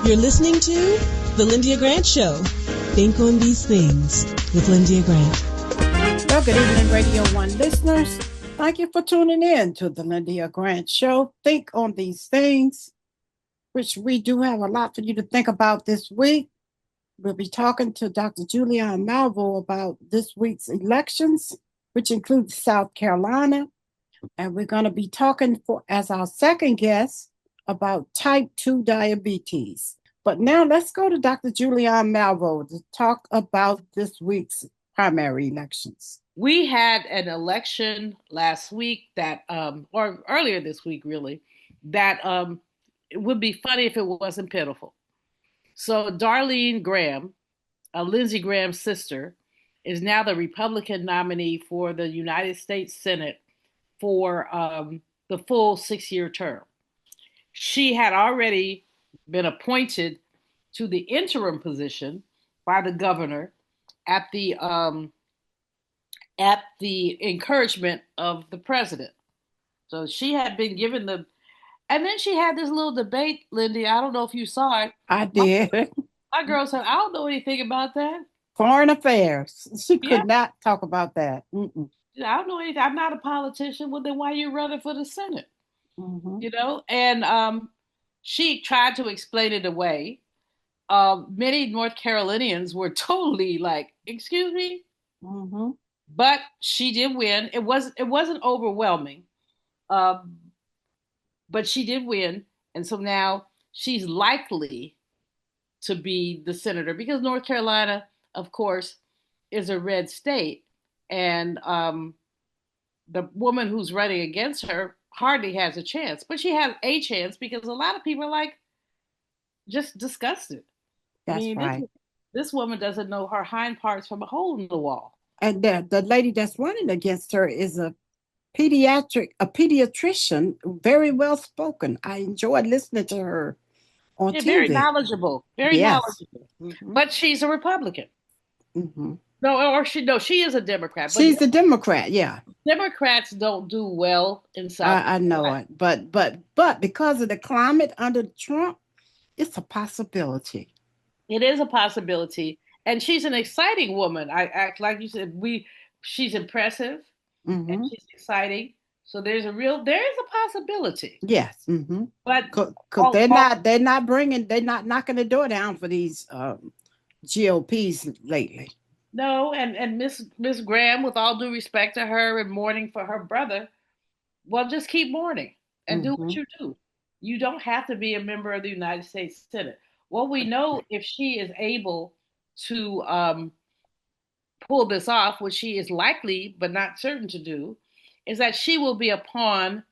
You're listening to The Lyndia Grant Show. Think on these things with Lyndia Grant. Well, good evening, Radio 1 listeners. Thank you for tuning in to The Lyndia Grant Show. Think on these things, which we do have a lot for you to think about this week. We'll be talking to Dr. Julianne Malvo about this week's elections, which includes South Carolina. And we're going to be talking as our second guest about type 2 diabetes. But now let's go to Dr. Julianne Malvo to talk about this week's primary elections. We had an election last week that, or earlier this week, really, that it would be funny if it wasn't pitiful. So Darlene Graham, Lindsey Graham's sister, is now the Republican nominee for the United States Senate for the full 6-year term. She had already been appointed to the interim position by the governor at the encouragement of the president. So she had been given and then she had this little debate, Lindy. I don't know if you saw it. I did. My girl said, I don't know anything about that. Foreign affairs. She could not talk about that. Mm-mm. I don't know anything. I'm not a politician. Well, then why are you running for the Senate? Mm-hmm. You know? And she tried to explain it away. Many North Carolinians were totally like, excuse me? Mm-hmm. But she did win. It wasn't overwhelming. But she did win. And so now she's likely to be the senator because North Carolina, of course, is a red state. And the woman who's running against her hardly has a chance. But she has a chance because a lot of people are like just disgusted. That's right. This woman doesn't know her hind parts from a hole in the wall. And the lady that's running against her is a pediatrician, very well spoken. I enjoyed listening to her on TV. Very knowledgeable, knowledgeable. Mm-hmm. But she's a Republican. Mm-hmm. She is a Democrat. She's a Democrat, yeah. Democrats don't do well in South I know it, but because of the climate under Trump, it's a possibility. It is a possibility, and she's an exciting woman. I act like you said. She's impressive. Mm-hmm. And she's exciting. So there is a possibility. Yes. Mm-hmm. But because they're not knocking the door down for these GOPs lately. No, and Miss Graham, with all due respect to her and mourning for her brother, well, just keep mourning and do what you do. You don't have to be a member of the United States Senate. What we know, if she is able to pull this off, which she is likely but not certain to do, is that she will be a pawn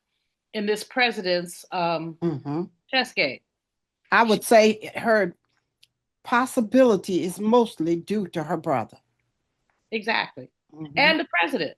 in this president's chess game. I would say her possibility is mostly due to her brother. Exactly. Mm-hmm. And the president.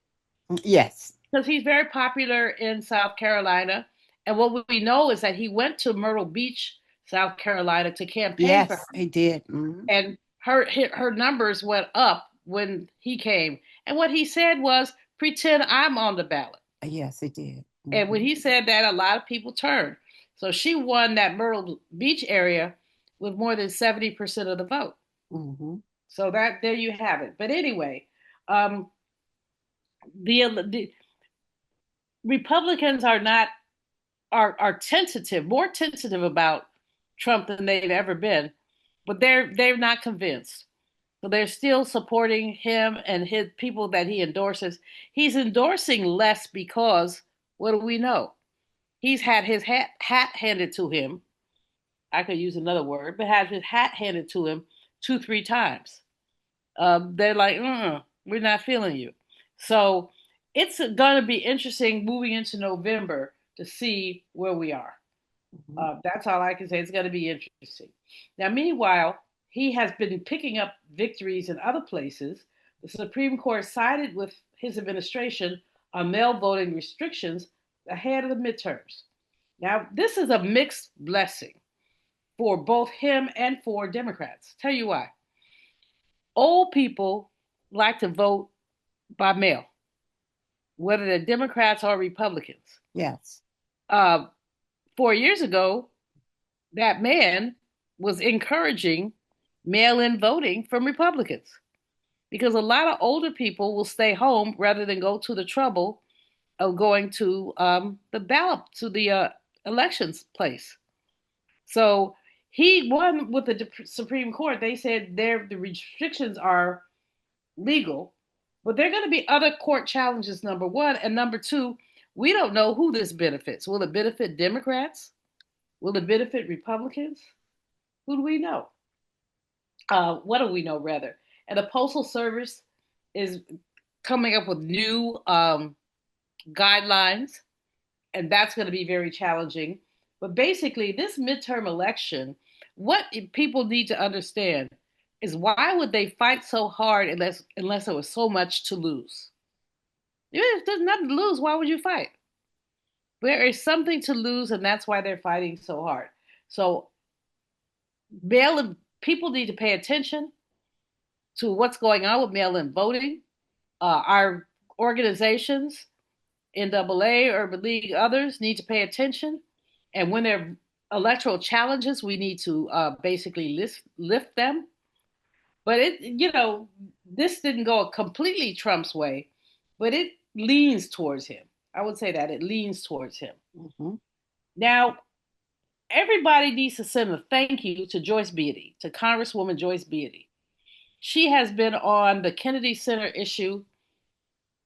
Yes. Because he's very popular in South Carolina. And what we know is that he went to Myrtle Beach, South Carolina, to campaign for her. Yes, he did. Mm-hmm. And her numbers went up when he came. And what he said was, pretend I'm on the ballot. Yes, he did. Mm-hmm. And when he said that, a lot of people turned. So she won that Myrtle Beach area with more than 70% of the vote. Mm-hmm. So there you have it. But anyway, the Republicans are tentative, more tentative about Trump than they've ever been, but they're not convinced. So they're still supporting him and his people that he endorses. He's endorsing less because, what do we know? He's had his hat handed to him. I could use another word, but had his hat handed to him 2-3 times. They're like, we're not feeling you. So it's going to be interesting moving into November to see where we are. Mm-hmm. That's all I can say. It's going to be interesting. Now, meanwhile, he has been picking up victories in other places. The Supreme Court sided with his administration on mail voting restrictions ahead of the midterms. Now, this is a mixed blessing for both him and for Democrats. Tell you why. Old people like to vote by mail, whether they're Democrats or Republicans. Yes. 4 years ago, that man was encouraging mail-in voting from Republicans because a lot of older people will stay home rather than go to the trouble of going to the ballot, to the elections place. So he won with the Supreme Court. They said the restrictions are legal, but there are going to be other court challenges, number one. And number two, we don't know who this benefits. Will it benefit Democrats? Will it benefit Republicans? Who do we know? What do we know, rather? And the Postal Service is coming up with new guidelines, and that's going to be very challenging. But basically, this midterm election, what people need to understand is why would they fight so hard unless there was so much to lose? If there's nothing to lose, why would you fight? There is something to lose, and that's why they're fighting so hard. So people need to pay attention to what's going on with mail-in voting. Our organizations, NAA, Urban League, others need to pay attention. And when there are electoral challenges, we need to basically lift them. But this didn't go completely Trump's way, but it leans towards him. I would say that it leans towards him. Mm-hmm. Now, everybody needs to send a thank you to Joyce Beatty, to Congresswoman Joyce Beatty. She has been on the Kennedy Center issue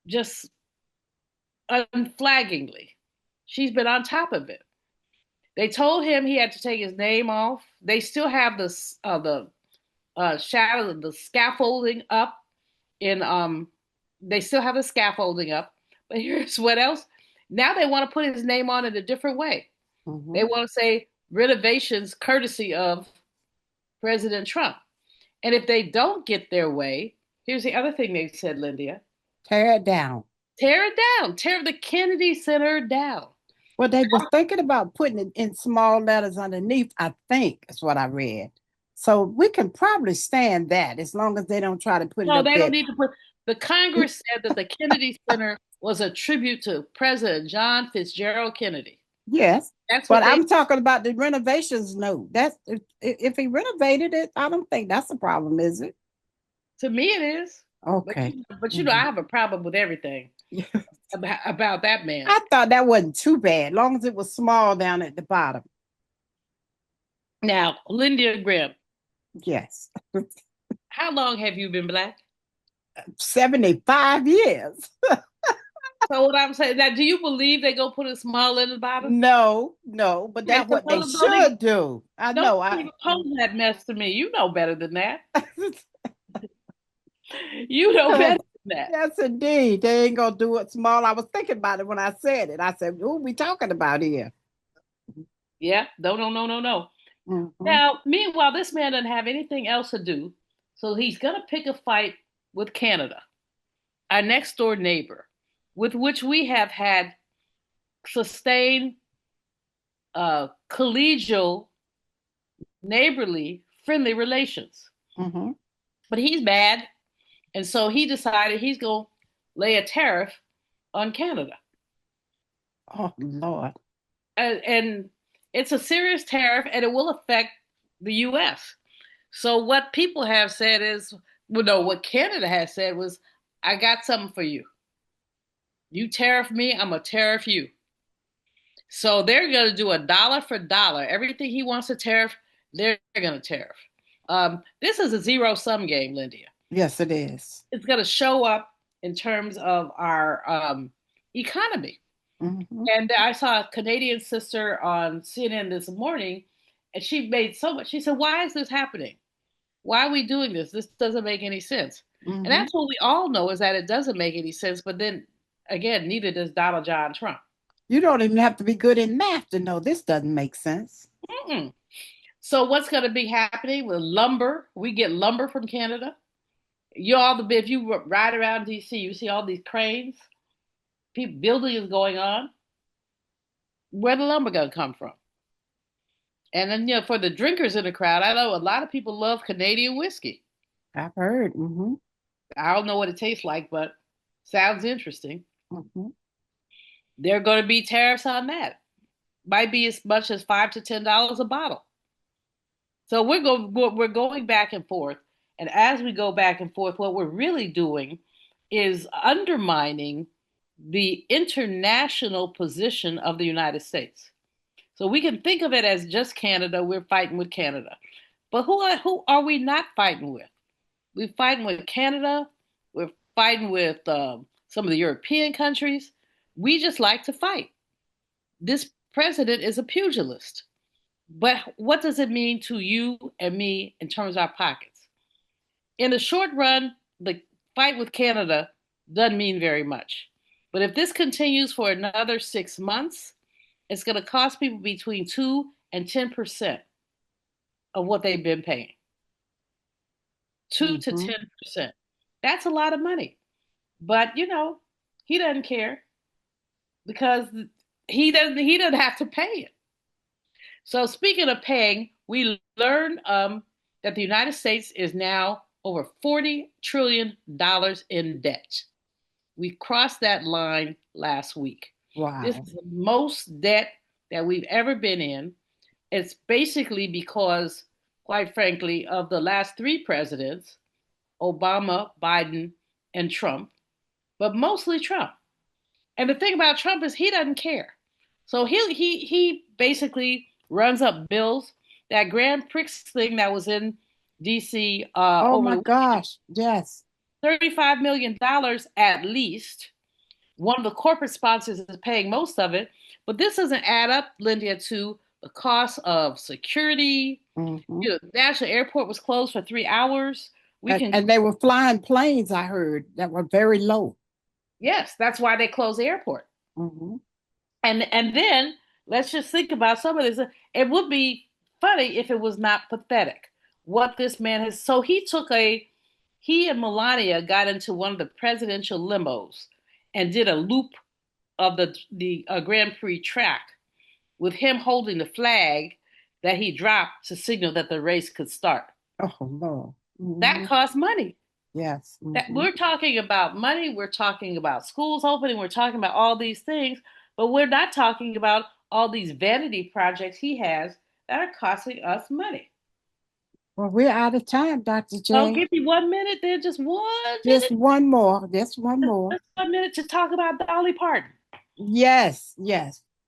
just unflaggingly. She's been on top of it. They told him he had to take his name off. They still have the shadow of the scaffolding up they still have the scaffolding up. But here's what else. Now they want to put his name on it a different way. Mm-hmm. They want to say renovations courtesy of President Trump. And if they don't get their way, here's the other thing they said, Lyndia. Tear it down. Tear it down. Tear the Kennedy Center down. Well, they were thinking about putting it in small letters underneath, I think, is what I read. So we can probably stand that as long as they don't try to put it up there. No, they don't need to put. The Congress said that the Kennedy Center was a tribute to President John Fitzgerald Kennedy. Yes, but I'm talking about the renovations. No, that's if he renovated it, I don't think that's a problem, is it? To me, it is. Okay, but I have a problem with everything about that man. I thought that wasn't too bad, long as it was small down at the bottom. Now, Lyndia Graham. Yes. How long have you been Black? 75 years. So what I'm saying, now, do you believe they go put a small in the bottom? No, but that's what they should do. I know. Don't pose that mess to me. You know better than that. You know better than that. Yes, indeed. They ain't gonna do it small. I was thinking about it when I said it. I said, "Who are we talking about here?" Yeah. No. Mm-hmm. Now, meanwhile, this man doesn't have anything else to do, so he's gonna pick a fight with Canada, our next door neighbor, with which we have had sustained collegial, neighborly, friendly relations. Mm-hmm. But he's mad, and so he decided he's going to lay a tariff on Canada. Oh, Lord. And it's a serious tariff, and it will affect the U.S. So what people have said is, what Canada has said was, I got something for you. You tariff me, I'm going to tariff you. So they're going to do a dollar for dollar. Everything he wants to tariff, they're going to tariff. This is a zero-sum game, Lyndia. Yes, it is. It's going to show up in terms of our economy. Mm-hmm. And I saw a Canadian sister on CNN this morning, and she made so much. She said, why is this happening? Why are we doing this? This doesn't make any sense. Mm-hmm. And that's what we all know, is that it doesn't make any sense. But then, again, neither does Donald John Trump. You don't even have to be good in math to know this doesn't make sense. Mm-mm. So what's going to be happening with lumber? We get lumber from Canada. If you ride around D.C., you see all these cranes. Building is going on. Where the lumber going to come from? And then, for the drinkers in the crowd, I know a lot of people love Canadian whiskey. I've heard. Mm-hmm. I don't know what it tastes like, but sounds interesting. Mm-hmm. There are going to be tariffs on that. Might be as much as $5 to $10 a bottle. So we're going back and forth. And as we go back and forth, what we're really doing is undermining the international position of the United States. So we can think of it as just Canada. We're fighting with Canada. But who are we not fighting with? We're fighting with Canada. We're fighting with some of the European countries. We just like to fight. This president is a pugilist. But what does it mean to you and me in terms of our pockets? In the short run, the fight with Canada doesn't mean very much. But if this continues for another 6 months, it's going to cost people between 2 and 10% of what they've been paying. 2 to 10%. That's a lot of money. But, you know, he doesn't care because he doesn't have to pay it. So speaking of paying, we learned that the United States is now over $40 trillion in debt. We crossed that line last week. Wow. This is the most debt that we've ever been in. It's basically because, quite frankly, of the last 3 presidents, Obama, Biden, and Trump, but mostly Trump. And the thing about Trump is he doesn't care. So he basically runs up bills. That Grand Prix thing that was in D.C. Oh my gosh, yes. $35 million at least. One of the corporate sponsors is paying most of it. But this doesn't add up, Lyndia, to the cost of security. Mm-hmm. You know, the National Airport was closed for 3 hours. And they were flying planes, I heard, that were very low. Yes, that's why they closed the airport. Mm-hmm. And then let's just think about some of this. It would be funny if it was not pathetic. What this man has. So he and Melania got into one of the presidential limos and did a loop of the Grand Prix track with him holding the flag that he dropped to signal that the race could start. Oh, no. Mm-hmm. That costs money. Yes. Mm-hmm. That, we're talking about money. We're talking about schools opening. We're talking about all these things. But we're not talking about all these vanity projects he has that are costing us money. Well, we're out of time, Dr. J. Don't give me 1 minute there, just 1 minute. Just one more. Just 1 minute to talk about Dolly Parton. Yes,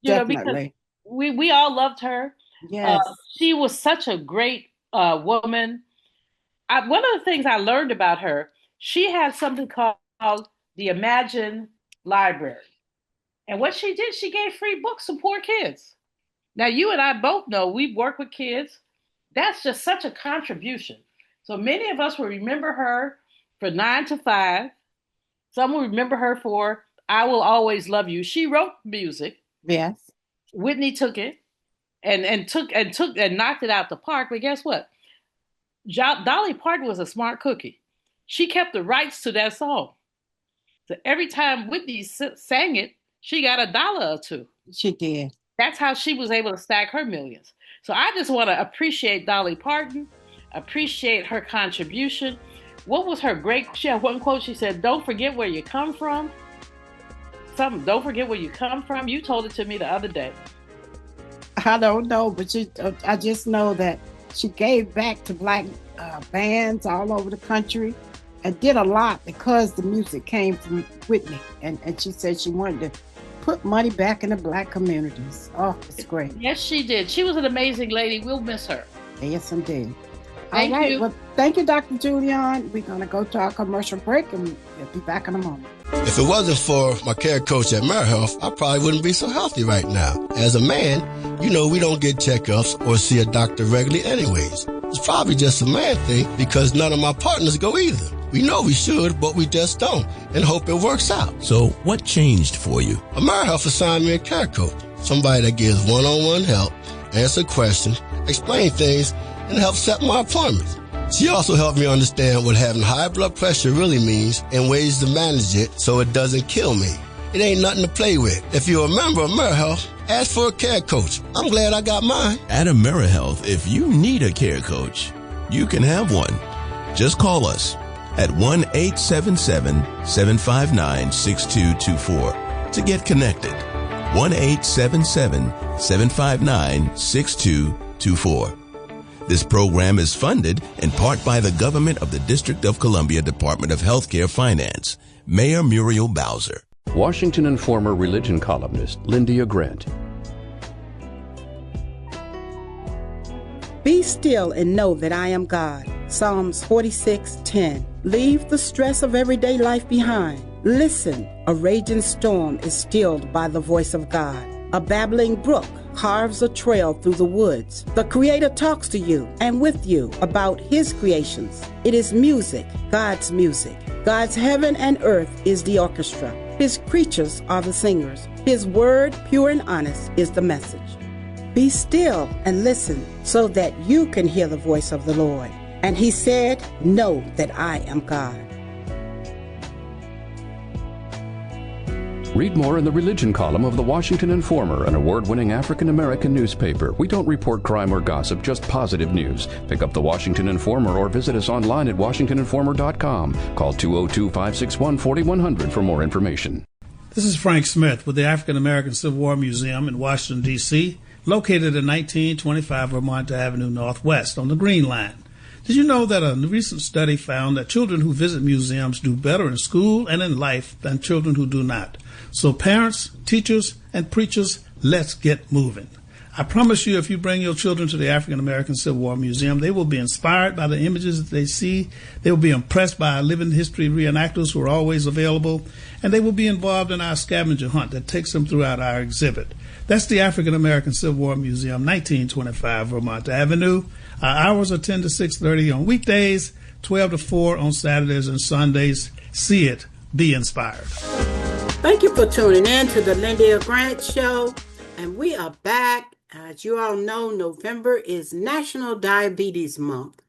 definitely. Because we all loved her. Yes. She was such a great woman. One of the things I learned about her, she had something called the Imagine Library. And what she did, she gave free books to poor kids. Now, you and I both know we've worked with kids. That's just such a contribution. So many of us will remember her for 9 to 5. Some will remember her for I Will Always Love You. She wrote music. Yes. Whitney took it and knocked it out the park. But guess what? Dolly Parton was a smart cookie. She kept the rights to that song. So every time Whitney sang it, she got $1 or $2. She did. That's how she was able to stack her millions. So I just want to appreciate Dolly Parton, appreciate her contribution. What was her great? She had one quote. She said, "Don't forget where you come from." Don't forget where you come from. You told it to me the other day. I don't know, but I just know that she gave back to Black bands all over the country and did a lot because the music came from Whitney. And she said she wanted to put money back in the Black communities. Oh, it's great. Yes, she did. She was an amazing lady. We'll miss her. Yes, indeed. Thank you. Well, thank you, Dr. Julian. We're going to go to our commercial break and we'll be back in a moment. If it wasn't for my care coach at AmeriHealth, I probably wouldn't be so healthy right now. As a man, you know we don't get checkups or see a doctor regularly anyways. It's probably just a man thing because none of my partners go either. We know we should, but we just don't, and hope it works out. So what changed for you? AmeriHealth assigned me a care coach, somebody that gives one-on-one help, answer questions, explain things, and help set my appointments. She also helped me understand what having high blood pressure really means and ways to manage it so it doesn't kill me. It ain't nothing to play with. If you're a member of AmeriHealth, ask for a care coach. I'm glad I got mine. At AmeriHealth, if you need a care coach, you can have one. Just call us at 1-877-759-6224 to get connected. 1-877-759-6224. This program is funded in part by the government of the District of Columbia Department of Healthcare Finance. Mayor Muriel Bowser. Washington Informer religion columnist Lyndia Grant. Be still and know that I am God. Psalms 46:10. Leave the stress of everyday life behind. Listen, a raging storm is stilled by the voice of God. A babbling brook carves a trail through the woods. The Creator talks to you and with you about His creations. It is music, God's music. God's heaven and earth is the orchestra. His creatures are the singers. His word, pure and honest, is the message. Be still and listen so that you can hear the voice of the Lord. And He said, know that I am God. Read more in the religion column of the Washington Informer, an award-winning African-American newspaper. We don't report crime or gossip, just positive news. Pick up the Washington Informer or visit us online at washingtoninformer.com. Call 202-561-4100 for more information. This is Frank Smith with the African American Civil War Museum in Washington, D.C., located at 1925 Vermont Avenue Northwest on the Green Line. Did you know that a recent study found that children who visit museums do better in school and in life than children who do not? So parents, teachers, and preachers, let's get moving. I promise you, if you bring your children to the African American Civil War Museum, they will be inspired by the images that they see. They will be impressed by our living history reenactors who are always available, and they will be involved in our scavenger hunt that takes them throughout our exhibit. That's the African American Civil War Museum, 1925 Vermont Avenue. Our hours are 10 to 6:30 on weekdays, 12 to 4 on Saturdays and Sundays. See it. Be inspired. Thank you for tuning in to the Lyndia Grant Show. And we are back. As you all know, November is National Diabetes Month.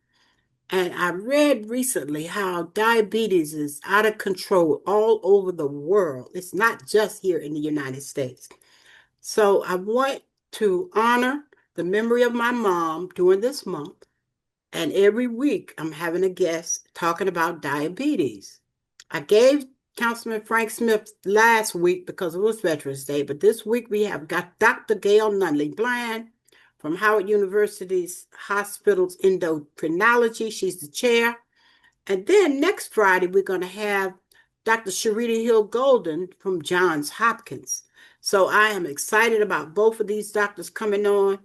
And I read recently how diabetes is out of control all over the world. It's not just here in the United States. So I want to honor the memory of my mom during this month. And every week I'm having a guest talking about diabetes. I gave Councilman Frank Smith last week because it was Veterans Day, but this week we have got Dr. Gail Nunlee-Bland from Howard University's Hospital's Endocrinology. She's the chair. And then next Friday, we're going to have Dr. Sharita Hill Golden from Johns Hopkins. So I am excited about both of these doctors coming on.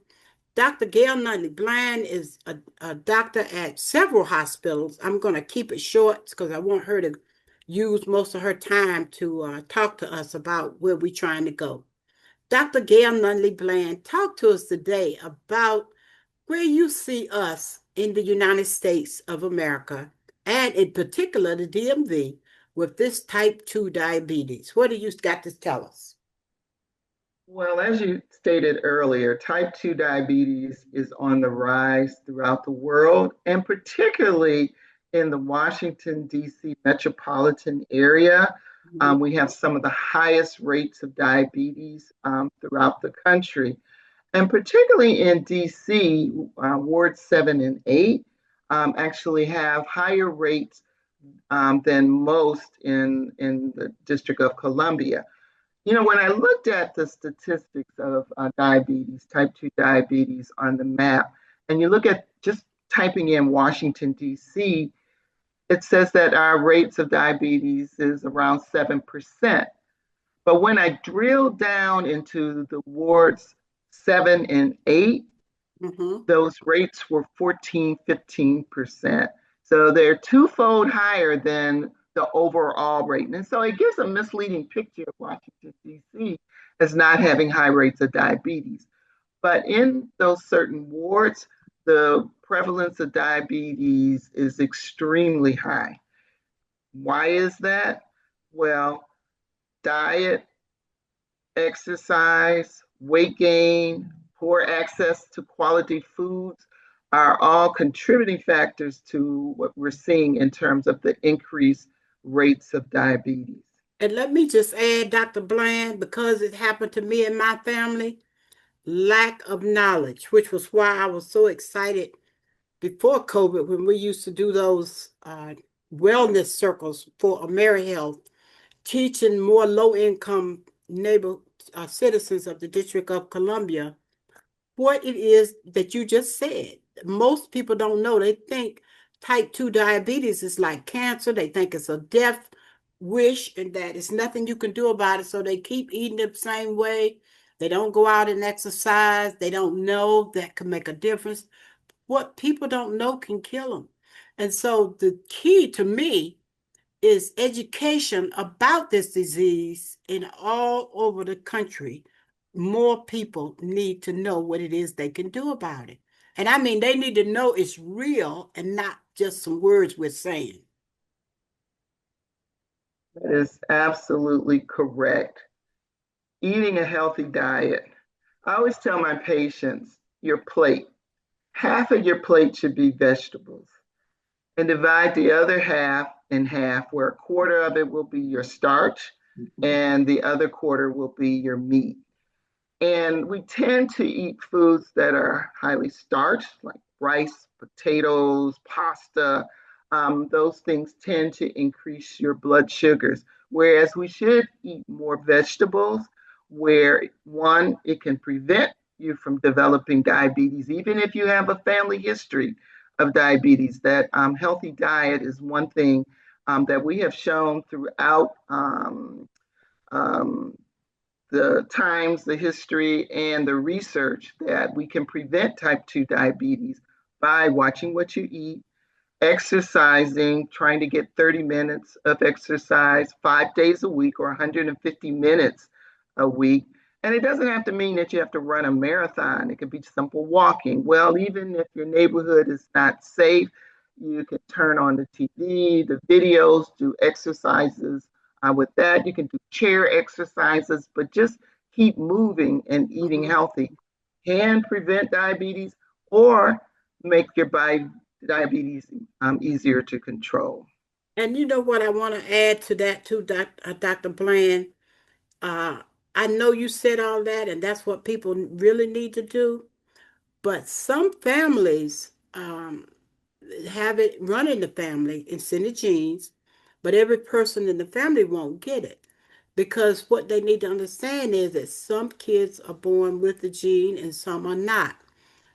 Dr. Gail Nunlee-Bland is a doctor at several hospitals. I'm going to keep it short because I want her to use most of her time to talk to us about where we're trying to go. Dr. Gail Nunlee-Bland, talk to us today about where you see us in the United States of America, and in particular the DMV, with this type 2 diabetes. What do you got to tell us? Well, as you stated earlier, type 2 diabetes is on the rise throughout the world, and particularly in the Washington, D.C. metropolitan area. We have some of the highest rates of diabetes throughout the country. And particularly in D.C., Wards 7 and 8 actually have higher rates than most in the District of Columbia. You know, when I looked at the statistics of diabetes, type 2 diabetes on the map, and you look at just typing in Washington, D.C., it says that our rates of diabetes is around 7%. But when I drill down into the wards 7 and 8, those rates were 14, 15%. So they're twofold higher than the overall rate. And so it gives a misleading picture of Washington, D.C. as not having high rates of diabetes. But in those certain wards, the prevalence of diabetes is extremely high. Why is that? Well, diet, exercise, weight gain, poor access to quality foods are all contributing factors to what we're seeing in terms of the increased rates of diabetes. And let me just add, Dr. Bland, because it happened to me and my family, lack of knowledge, which was why I was so excited before COVID when we used to do those wellness circles for AmeriHealth, teaching more low-income neighbor citizens of the District of Columbia what it is that you just said. most people don't know. They think type 2 diabetes is like cancer. They think it's a death wish and that it's nothing you can do about it. So they keep eating the same way. They don't go out and exercise. They don't know that can make a difference. What people don't know can kill them. And so the key to me is education about this disease in all over the country. More people need to know what it is they can do about it. And I mean, they need to know it's real and not just some words we're saying. That is absolutely correct. Eating a healthy diet. I always tell my patients, your plate, half of your plate should be vegetables, and divide the other half in half, where a quarter of it will be your starch and the other quarter will be your meat. And we tend to eat foods that are highly starched, like rice, potatoes, pasta. Those things tend to increase your blood sugars, whereas we should eat more vegetables, where one, it can prevent you from developing diabetes, even if you have a family history of diabetes. That healthy diet is one thing that we have shown throughout um, the times, the history, and the research that we can prevent type 2 diabetes by watching what you eat, exercising, trying to get 30 minutes of exercise 5 days a week or 150 minutes a week. And it doesn't have to mean that you have to run a marathon. It could be simple walking. Well, even if your neighborhood is not safe, you can turn on the TV, the videos, do exercises. With that, you can do chair exercises, but just keep moving and eating healthy can prevent diabetes or make your diabetes easier to control. And you know what I want to add to that too, Dr. Bland? Uh, I know you said all that, and that's what people really need to do. But some families have it run in the family. It's in the genes, but every person in the family won't get it. Because what they need to understand is that some kids are born with the gene and some are not.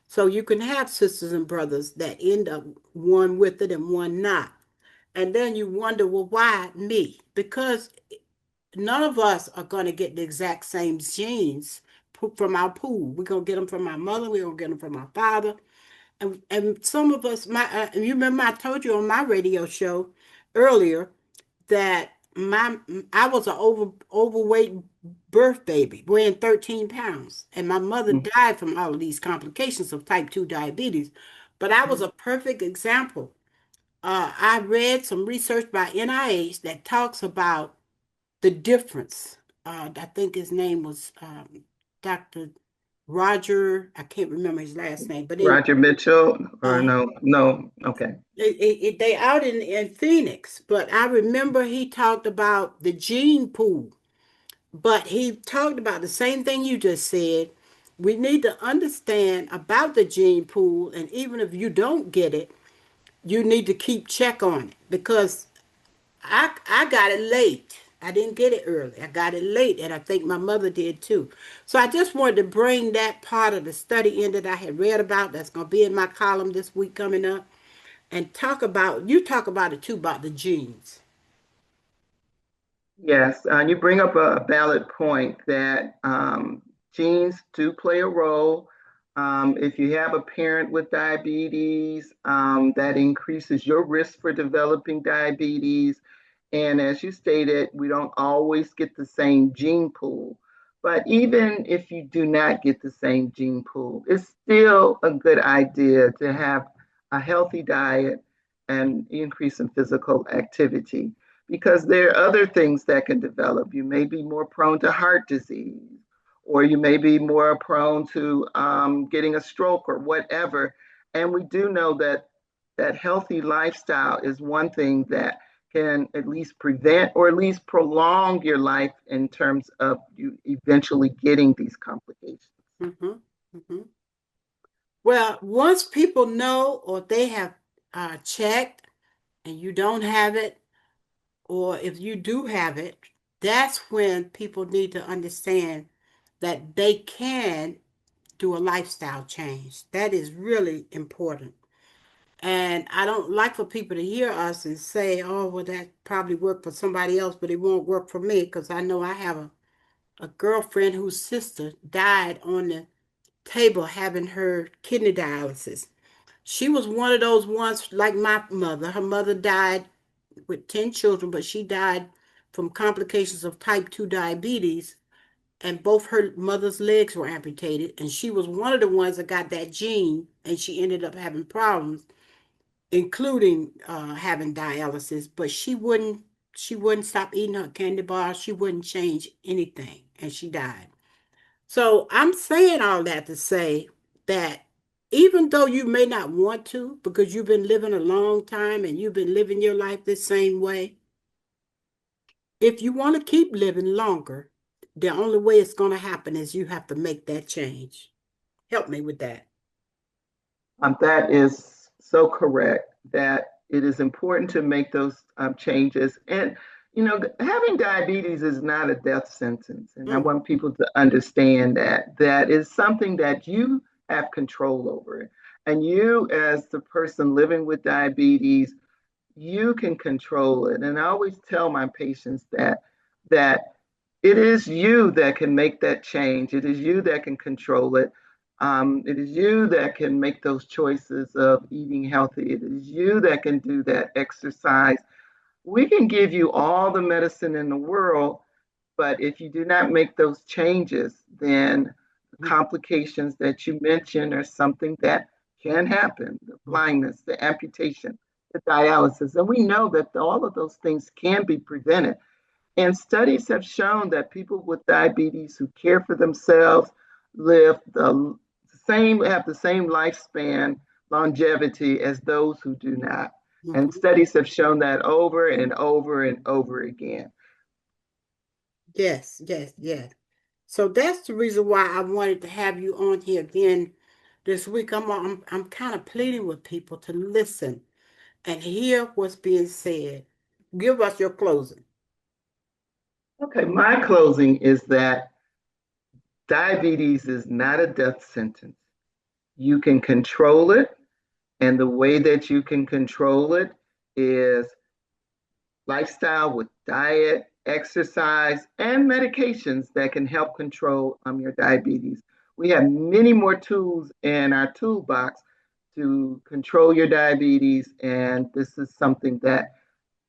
So you can have sisters and brothers that end up one with it and one not. And then you wonder, well, why me? Because none of us are going to get the exact same genes from our pool. We're going to get them from our mother. We're going to get them from our father. And some of us, you remember I told you on my radio show earlier that I was an overweight birth baby, weighing 13 pounds, and my mother died from all of these complications of type 2 diabetes. But I was a perfect example. I read some research by NIH that talks about the difference. I think his name was Dr. Roger. I can't remember his last name, but Roger Mitchell, or no, okay. They out in Phoenix, but I remember he talked about the gene pool, but he talked about the same thing you just said. We need to understand about the gene pool, and even if you don't get it, you need to keep check on it because I got it late. I didn't get it early. I got it late, and I think my mother did too. So I just wanted to bring that part of the study in that I had read about. That's going to be in my column this week coming up, and talk about it too about the genes. Yes, you bring up a valid point that genes do play a role. If you have a parent with diabetes, that increases your risk for developing diabetes. And as you stated, we don't always get the same gene pool. But even if you do not get the same gene pool, it's still a good idea to have a healthy diet and increase in physical activity because there are other things that can develop. You may be more prone to heart disease, or you may be more prone to getting a stroke or whatever. And we do know that healthy lifestyle is one thing that can at least prevent or at least prolong your life in terms of you eventually getting these complications. Mm-hmm. Mm-hmm. Well, once people know or they have checked and you don't have it, or if you do have it, that's when people need to understand that they can do a lifestyle change. That is really important. And I don't like for people to hear us and say, oh, well, that probably worked for somebody else, but it won't work for me, because I know I have a girlfriend whose sister died on the table having her kidney dialysis. She was one of those ones like my mother. Her mother died with 10 children, but she died from complications of type 2 diabetes, and both her mother's legs were amputated. And she was one of the ones that got that gene, and she ended up having problems, including having dialysis. But she wouldn't stop eating her candy bars. She wouldn't change anything, and she died. So I'm saying all that to say that even though you may not want to, because you've been living a long time and you've been living your life the same way, if you want to keep living longer, the only way it's going to happen is you have to make that change. Help me with that. That is so correct, that it is important to make those changes. And, having diabetes is not a death sentence. And I want people to understand that is something that you have control over. And you, as the person living with diabetes, you can control it. And I always tell my patients that it is you that can make that change. It is you that can control it. It is you that can make those choices of eating healthy. It is you that can do that exercise. We can give you all the medicine in the world, but if you do not make those changes, then the complications that you mentioned are something that can happen: the blindness, the amputation, the dialysis. And we know that all of those things can be prevented. And studies have shown that people with diabetes who care for themselves have the same lifespan, longevity, as those who do not. And studies have shown that over and over and over again. Yes. So that's the reason why I wanted to have you on here again this week. I'm kind of pleading with people to listen and hear what's being said. Give us your closing. Okay, my closing is that diabetes is not a death sentence. You can control it, and the way that you can control it is lifestyle with diet, exercise, and medications that can help control your diabetes. We have many more tools in our toolbox to control your diabetes, and this is something that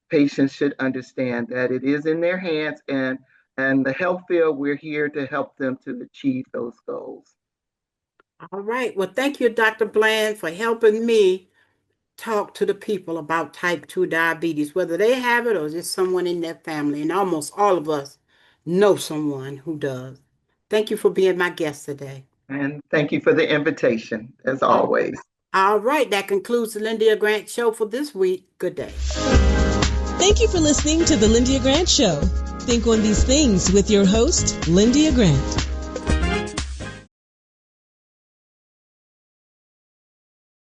patients should understand, that it is in their hands, and the health field, we're here to help them to achieve those goals. All right. Well, thank you, Dr. Bland, for helping me talk to the people about type 2 diabetes, whether they have it or just someone in their family. And almost all of us know someone who does. Thank you for being my guest today. And thank you for the invitation, as always. All right. That concludes the Lyndia Grant Show for this week. Good day. Thank you for listening to the Lyndia Grant Show. Think on these things with your host, Lyndia Grant.